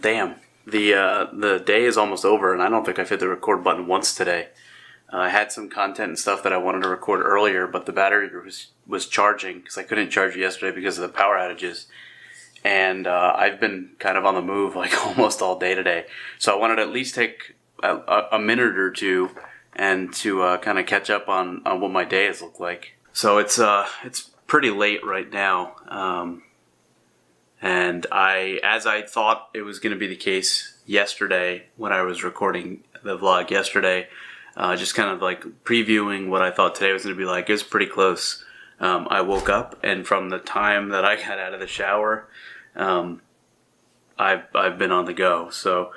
Damn. The day is almost over, and I don't think I've hit the record button once today. I had some content and stuff that I wanted to record earlier, but the battery was charging because I couldn't charge it yesterday because of the power outages. And I've been kind of on the move like almost all day today. So I wanted to at least take a minute or two and to kind of catch up on what my day has looked like. So it's pretty late right now. And as I thought it was going to be the case yesterday when I was recording the vlog yesterday, just kind of like previewing what I thought today was going to be like, it was pretty close. I woke up, and from the time that I got out of the shower, I've been on the go. So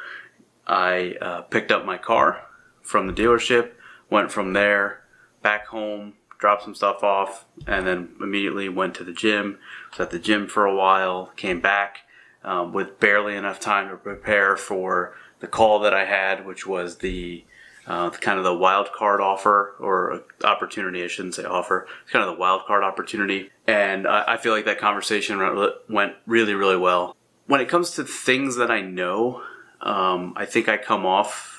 I picked up my car from the dealership, went from there back home, dropped some stuff off, and then immediately went to the gym. Was at the gym for a while, came back with barely enough time to prepare for the call that I had, which was the kind of the wild card offer, or opportunity, I shouldn't say offer. It's kind of the wild card opportunity. And I feel like that conversation went really, really well. When it comes to things that I know, I think I come off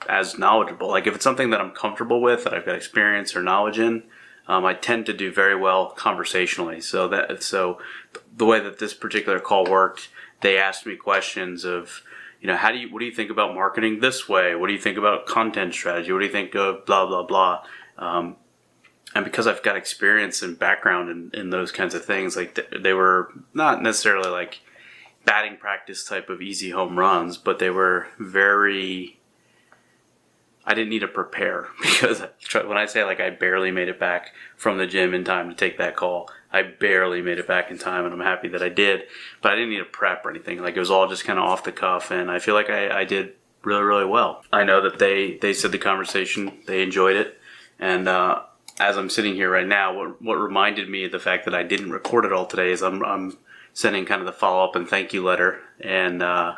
as knowledgeable. Like if it's something that I'm comfortable with, that I've got experience or knowledge in, I tend to do very well conversationally. So the way that this particular call worked, they asked me questions of, what do you think about marketing this way? What do you think about content strategy? What do you think of blah, blah, blah? And because I've got experience and background in those kinds of things, like they were not necessarily like batting practice type of easy home runs, but they were very, I didn't need to prepare, because when I say like I barely made it back from the gym in time to take that call, I barely made it back in time, and I'm happy that I did, but I didn't need to prep or anything. Like it was all just kind of off the cuff, and I feel like I did really, really well. I know that they said the conversation, they enjoyed it, and as I'm sitting here right now, what reminded me of the fact that I didn't record it all today is I'm sending kind of the follow-up and thank you letter, and I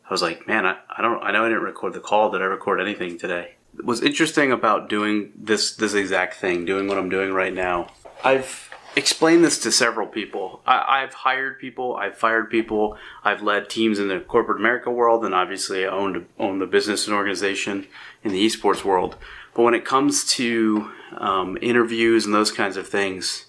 was like, man, I know I didn't record the call. Did I record anything today? What's interesting about doing this exact thing, doing what I'm doing right now, I've explained this to several people. I've hired people, I've fired people, I've led teams in the corporate America world, and obviously I own the business and organization in the esports world. But when it comes to interviews and those kinds of things,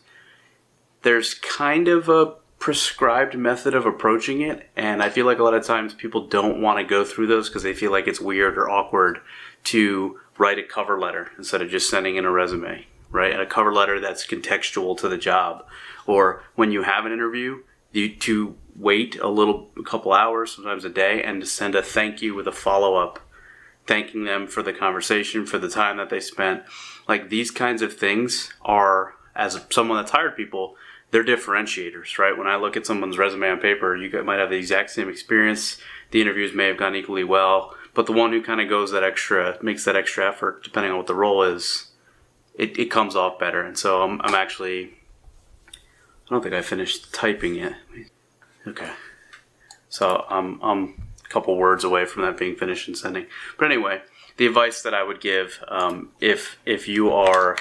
there's kind of a prescribed method of approaching it, and I feel like a lot of times people don't want to go through those because they feel like it's weird or awkward to write a cover letter instead of just sending in a resume, right? And a cover letter that's contextual to the job. Or when you have an interview, to wait a couple hours, sometimes a day, and to send a thank you with a follow-up, thanking them for the conversation, for the time that they spent. Like these kinds of things are, as someone that's hired people, they're differentiators, right? When I look at someone's resume on paper, you might have the exact same experience. The interviews may have gone equally well, but the one who kind of makes that extra effort, depending on what the role is, it comes off better. And so I'm actually, I don't think I finished typing yet. Okay. So I'm a couple words away from that being finished and sending. But anyway, the advice that I would give, if you are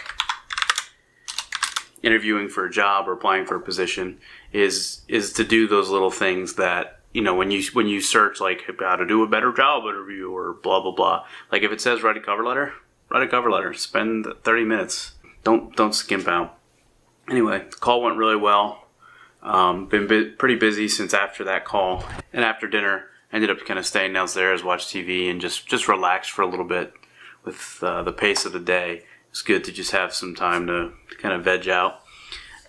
interviewing for a job or applying for a position, is to do those little things that, when you search like how to do a better job interview or blah blah blah, like if it says write a cover letter, spend 30 minutes, don't skimp out. Anyway, the call went really well. Been pretty busy since after that call, and after dinner I ended up kind of staying downstairs, watch TV, and just relax for a little bit with the pace of the day. It's good to just have some time to kind of veg out.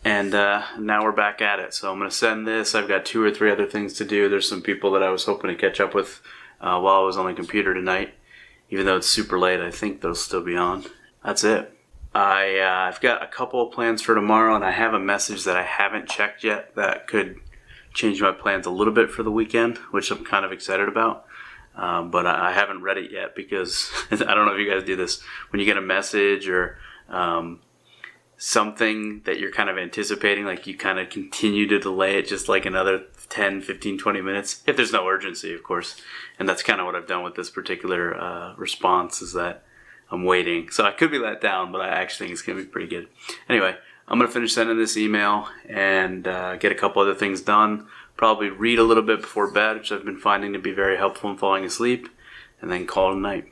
And now we're back at it. So I'm going to send this. I've got 2 or 3 other things to do. There's some people that I was hoping to catch up with while I was on the computer tonight. Even though it's super late, I think they'll still be on. That's it. I've got a couple of plans for tomorrow, and I have a message that I haven't checked yet that could change my plans a little bit for the weekend, which I'm kind of excited about. But I haven't read it yet because I don't know if you guys do this. When you get a message or something that you're kind of anticipating, like you kind of continue to delay it just like another 10, 15, 20 minutes, if there's no urgency, of course. And that's kind of what I've done with this particular response, is that I'm waiting. So I could be let down, but I actually think it's going to be pretty good. Anyway, I'm going to finish sending this email and get a couple other things done. probably read a little bit before bed, which I've been finding to be very helpful in falling asleep, and then call it a night.